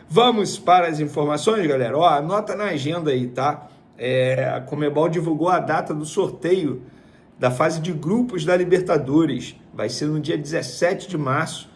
Vamos para as informações, galera. Ó, anota na agenda aí, tá? A Conmebol divulgou a data do sorteio da fase de grupos da Libertadores. Vai ser no dia 17 de março,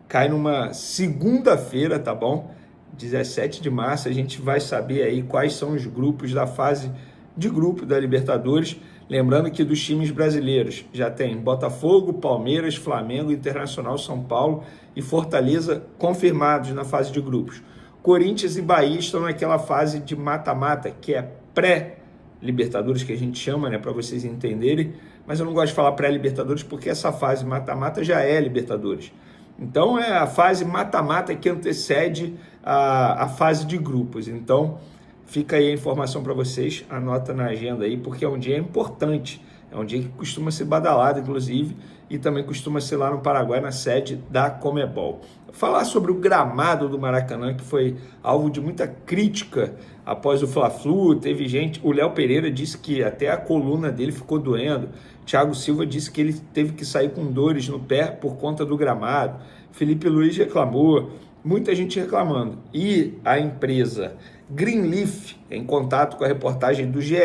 cai numa segunda-feira, tá bom? 17 de março a gente vai saber aí quais são os grupos da fase de grupo da Libertadores. Lembrando que dos times brasileiros já tem Botafogo, Palmeiras, Flamengo, Internacional, São Paulo e Fortaleza confirmados na fase de grupos. Corinthians e Bahia estão naquela fase de mata-mata, que é pré-Libertadores, que a gente chama, né, para vocês entenderem. Mas eu não gosto de falar pré-Libertadores porque essa fase mata-mata já é Libertadores. Então é a fase mata-mata que antecede a fase de grupos. Então fica aí a informação para vocês, anota na agenda aí, porque é um dia importante, é um dia que costuma ser badalado, inclusive, e também costuma ser lá no Paraguai, na sede da Conmebol. Falar sobre o gramado do Maracanã, que foi alvo de muita crítica após o Fla-Flu, teve gente, o Léo Pereira disse que até a coluna dele ficou doendo, Thiago Silva disse que ele teve que sair com dores no pé por conta do gramado, Felipe Luiz reclamou, muita gente reclamando, e a empresa Greenleaf, em contato com a reportagem do GE,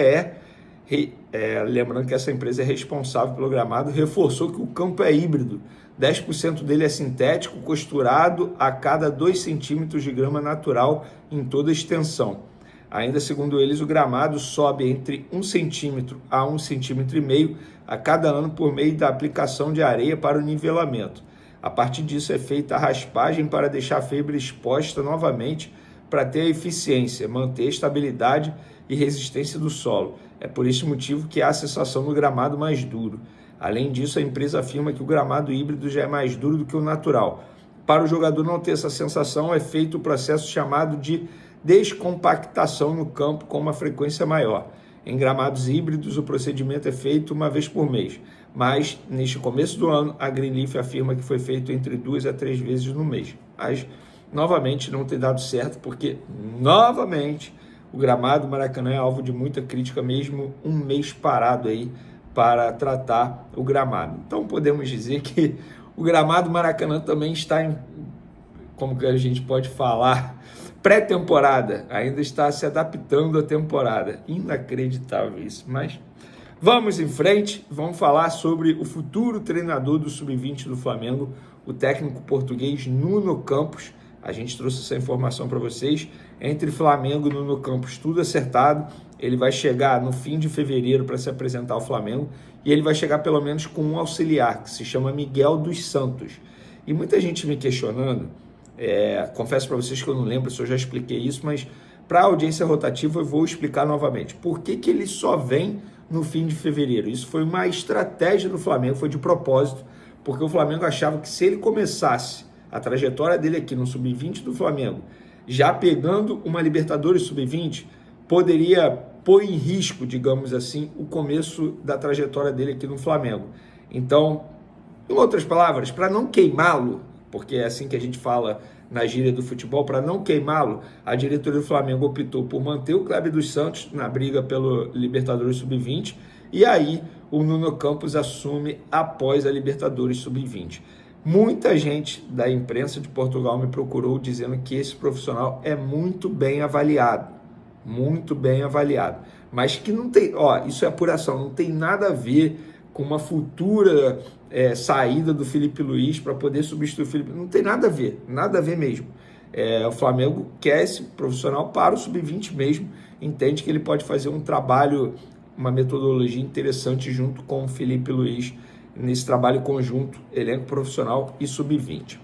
lembrando que essa empresa é responsável pelo gramado, reforçou que o campo é híbrido, 10% dele é sintético, costurado a cada 2 centímetros de grama natural em toda a extensão. Ainda segundo eles, o gramado sobe entre 1 centímetro a 1,5 centímetros a cada ano por meio da aplicação de areia para o nivelamento. A partir disso é feita a raspagem para deixar a fibra exposta novamente para ter a eficiência, manter a estabilidade e resistência do solo. É por esse motivo que há a sensação do gramado mais duro. Além disso, a empresa afirma que o gramado híbrido já é mais duro do que o natural. Para o jogador não ter essa sensação, é feito o processo chamado de descompactação no campo com uma frequência maior. Em gramados híbridos, o procedimento é feito uma vez por mês, mas neste começo do ano, a Greenleaf afirma que foi feito entre 2 a 3 vezes no mês. Mas, novamente, não tem dado certo, porque, novamente, o gramado do Maracanã é alvo de muita crítica, mesmo um mês parado aí para tratar o gramado. Então, podemos dizer que o gramado do Maracanã também está em, como que a gente pode falar, pré-temporada, ainda está se adaptando à temporada. Inacreditável isso, mas vamos em frente, vamos falar sobre o futuro treinador do Sub-20 do Flamengo, o técnico português Nuno Campos. A gente trouxe essa informação para vocês. Entre Flamengo e Nuno Campos, tudo acertado. Ele vai chegar no fim de fevereiro para se apresentar ao Flamengo e ele vai chegar pelo menos com um auxiliar, que se chama Miguel dos Santos. E muita gente me questionando, confesso para vocês que eu não lembro se eu já expliquei isso, mas para a audiência rotativa eu vou explicar novamente. Por que que ele só vem no fim de fevereiro? Isso foi uma estratégia do Flamengo, foi de propósito, porque o Flamengo achava que se ele começasse a trajetória dele aqui no Sub-20 do Flamengo, já pegando uma Libertadores Sub-20, poderia pôr em risco, digamos assim, o começo da trajetória dele aqui no Flamengo. Então, em outras palavras, para não queimá-lo, porque é assim que a gente fala na gíria do futebol, para não queimá-lo, a diretoria do Flamengo optou por manter o Cléber dos Santos na briga pelo Libertadores Sub-20, e aí o Nuno Campos assume após a Libertadores Sub-20. Muita gente da imprensa de Portugal me procurou dizendo que esse profissional é muito bem avaliado, mas que não tem, isso é apuração, não tem nada a ver com uma futura saída do Felipe Luiz para poder substituir o Felipe, não tem nada a ver mesmo. O Flamengo quer esse profissional para o Sub-20 mesmo, entende que ele pode fazer um trabalho, uma metodologia interessante junto com o Felipe Luiz, nesse trabalho conjunto, elenco profissional e Sub-20.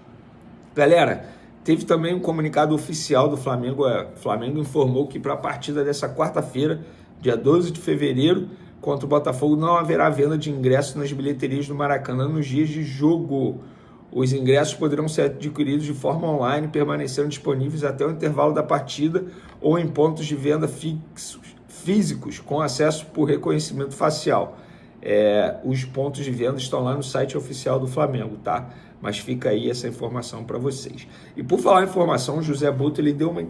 Galera, teve também um comunicado oficial do Flamengo. O Flamengo informou que para a partida dessa quarta-feira, dia 12 de fevereiro, contra o Botafogo, não haverá venda de ingressos nas bilheterias do Maracanã nos dias de jogo. Os ingressos poderão ser adquiridos de forma online, permanecendo disponíveis até o intervalo da partida ou em pontos de venda físicos, com acesso por reconhecimento facial. Os pontos de venda estão lá no site oficial do Flamengo, tá? Mas fica aí essa informação para vocês. E por falar em informação, o José Boto, ele deu uma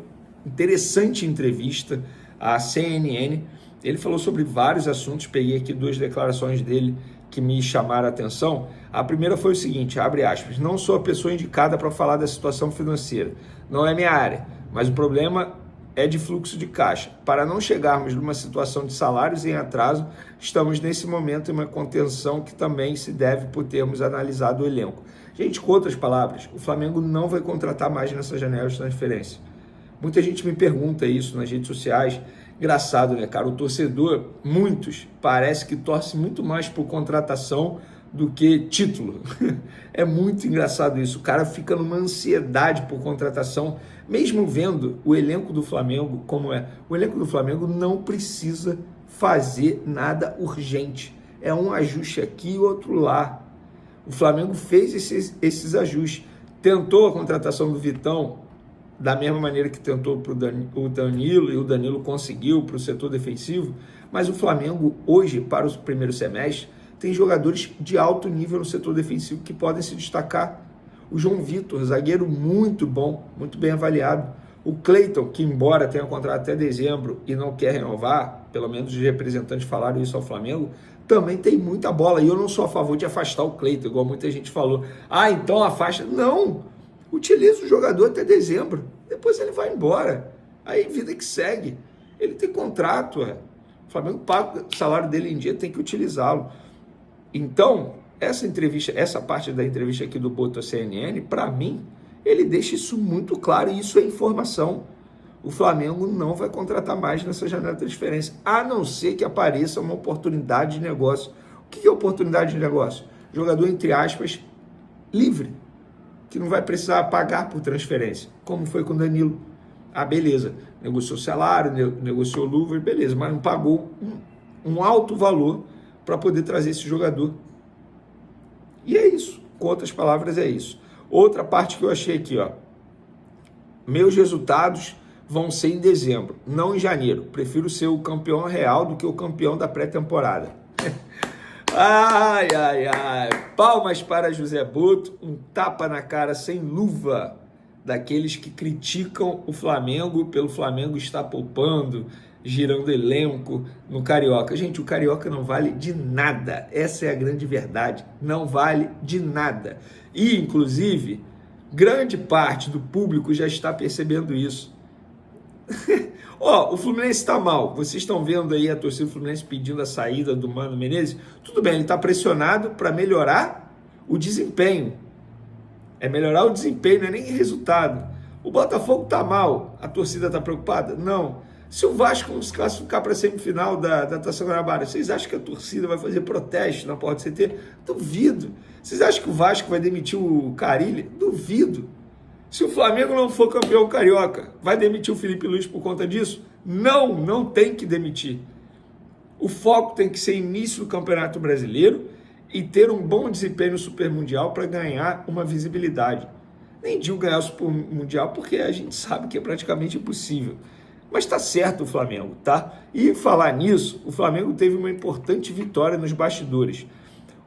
interessante entrevista à CNN. Ele falou sobre vários assuntos, peguei aqui 2 declarações dele que me chamaram a atenção. A primeira foi o seguinte, abre aspas, não sou a pessoa indicada para falar da situação financeira, não é minha área, mas o problema é de fluxo de caixa. Para não chegarmos numa situação de salários em atraso, estamos nesse momento em uma contenção que também se deve por termos analisado o elenco. Gente, com outras palavras, o Flamengo não vai contratar mais nessa janela de transferência. Muita gente me pergunta isso nas redes sociais. Engraçado, né, cara? O torcedor, muitos, parece que torce muito mais por contratação do que título. É muito engraçado isso. O cara fica numa ansiedade por contratação, mesmo vendo o elenco do Flamengo como é. O elenco do Flamengo não precisa fazer nada urgente. É um ajuste aqui e outro lá. O Flamengo fez esses ajustes. Tentou a contratação do Vitão da mesma maneira que tentou para o Danilo, e o Danilo conseguiu para o setor defensivo, mas o Flamengo hoje, para o primeiro semestre, tem jogadores de alto nível no setor defensivo que podem se destacar. O João Vitor, zagueiro muito bom, muito bem avaliado. O Cleiton, que embora tenha contrato até dezembro e não quer renovar, pelo menos os representantes falaram isso ao Flamengo, também tem muita bola. E eu não sou a favor de afastar o Cleiton, igual muita gente falou. Ah, então afasta. Não! Utiliza o jogador até dezembro, depois ele vai embora. Aí vida que segue. Ele tem contrato, o Flamengo paga o salário dele em dia, tem que utilizá-lo. Então, essa parte da entrevista aqui do Boto à CNN, para mim, ele deixa isso muito claro, e isso é informação. O Flamengo não vai contratar mais nessa janela de transferência, a não ser que apareça uma oportunidade de negócio. O que é oportunidade de negócio? Jogador, entre aspas, livre, que não vai precisar pagar por transferência, como foi com o Danilo. Ah, beleza, negociou salário, negociou luva, beleza, mas não pagou um alto valor para poder trazer esse jogador. E é isso, com outras palavras é isso. Outra parte que eu achei aqui, ó, meus resultados vão ser em dezembro, não em janeiro. Prefiro ser o campeão real do que o campeão da pré-temporada. Ai, ai, ai. Palmas para José Boto, um tapa na cara sem luva daqueles que criticam o Flamengo pelo Flamengo estar poupando, girando elenco no Carioca. Gente, o Carioca não vale de nada. Essa é a grande verdade. Não vale de nada. E, inclusive, grande parte do público já está percebendo isso. Ó, o Fluminense está mal. Vocês estão vendo aí a torcida do Fluminense pedindo a saída do Mano Menezes? Tudo bem, ele está pressionado para melhorar o desempenho. É melhorar o desempenho, não é nem resultado. O Botafogo está mal. A torcida está preocupada? Não. Se o Vasco se classificar para a semifinal da Taça Guanabara, vocês acham que a torcida vai fazer protesto na porta do CT? Duvido. Vocês acham que o Vasco vai demitir o Carille? Duvido. Se o Flamengo não for campeão carioca, vai demitir o Felipe Luiz por conta disso? Não, não tem que demitir. O foco tem que ser início do Campeonato Brasileiro e ter um bom desempenho no Super Mundial para ganhar uma visibilidade. Nem digo ganhar o Super Mundial porque a gente sabe que é praticamente impossível. Mas está certo o Flamengo, tá? E falar nisso, o Flamengo teve uma importante vitória nos bastidores.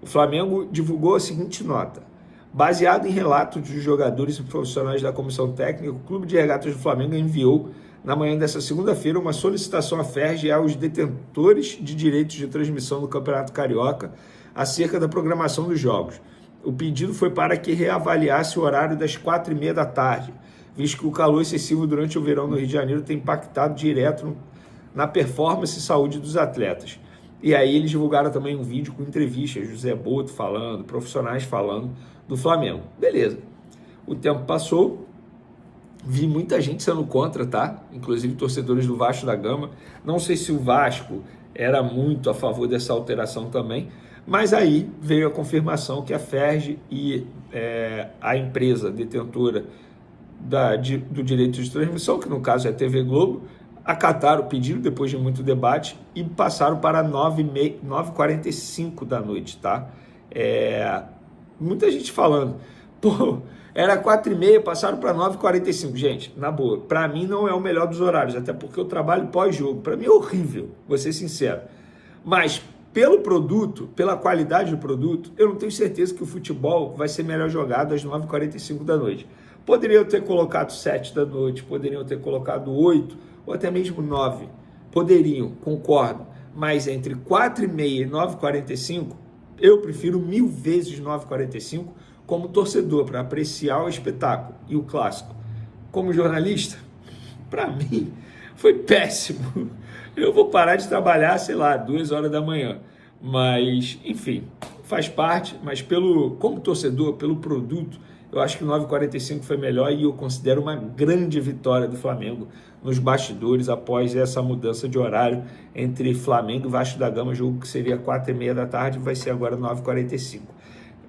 O Flamengo divulgou a seguinte nota. Baseado em relatos dos jogadores e profissionais da comissão técnica, o Clube de Regatas do Flamengo enviou, na manhã dessa segunda-feira, uma solicitação à FERJ e aos detentores de direitos de transmissão do Campeonato Carioca acerca da programação dos jogos. O pedido foi para que reavaliasse o horário das 4h30 da tarde, visto que o calor excessivo durante o verão no Rio de Janeiro tem impactado direto na performance e saúde dos atletas. E aí eles divulgaram também um vídeo com entrevistas, José Boto falando, profissionais falando do Flamengo. Beleza. O tempo passou, vi muita gente sendo contra, tá? Inclusive torcedores do Vasco da Gama. Não sei se o Vasco era muito a favor dessa alteração também, mas aí veio a confirmação que a FERJ e a empresa detentora do direito de transmissão, que no caso é a TV Globo, acataram o pedido depois de muito debate e passaram para 9h45 da noite, tá? Muita gente falando, pô, era 4h30, passaram para 9h45. Gente, na boa, para mim não é o melhor dos horários, até porque eu trabalho pós-jogo. Para mim é horrível, vou ser sincero. Mas pelo produto, pela qualidade do produto, eu não tenho certeza que o futebol vai ser melhor jogado às 9h45 da noite. Poderiam ter colocado 7 da noite, poderiam ter colocado 8 ou até mesmo 9. Poderiam, concordo. Mas entre 4h30 e 9h45, Eu prefiro 1000 vezes 9,45 como torcedor para apreciar o espetáculo e o clássico. Como jornalista, para mim, foi péssimo. Eu vou parar de trabalhar, sei lá, 2 horas da manhã. Mas, enfim, faz parte. Mas como torcedor, pelo produto, eu acho que o 9,45 foi melhor e eu considero uma grande vitória do Flamengo nos bastidores após essa mudança de horário entre Flamengo e Vasco da Gama, jogo que seria 4h30 da tarde, vai ser agora 9h45.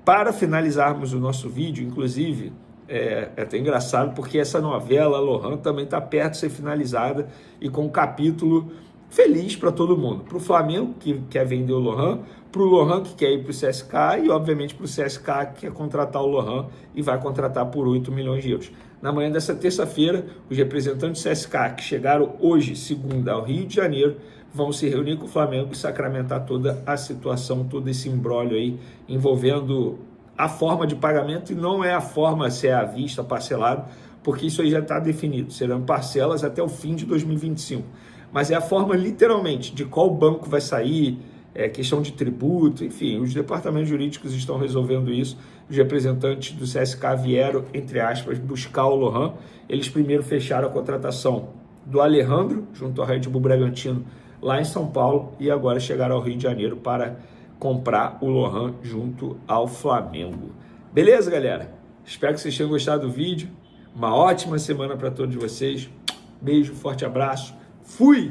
Para finalizarmos o nosso vídeo, inclusive, é até engraçado porque essa novela, Lohan, também está perto de ser finalizada e com um capítulo feliz para todo mundo. Para o Flamengo, que quer vender o Lohan, para o Lohan, que quer ir para o CSK e, obviamente, para o CSK, que quer contratar o Lohan e vai contratar por 8 milhões de euros. Na manhã dessa terça-feira, os representantes do CSK, que chegaram hoje, segunda, ao Rio de Janeiro, vão se reunir com o Flamengo e sacramentar toda a situação, todo esse imbróglio aí, envolvendo a forma de pagamento, e não é a forma se é à vista, parcelado, porque isso aí já está definido, serão parcelas até o fim de 2025. Mas é a forma, literalmente, de qual banco vai sair, questão de tributo, enfim, os departamentos jurídicos estão resolvendo isso. Os representantes do CSK vieram, entre aspas, buscar o Lohan. Eles primeiro fecharam a contratação do Alejandro, junto ao Red Bull Bragantino, lá em São Paulo, e agora chegaram ao Rio de Janeiro para comprar o Lohan junto ao Flamengo. Beleza, galera? Espero que vocês tenham gostado do vídeo. Uma ótima semana para todos vocês. Beijo, forte abraço. Fui!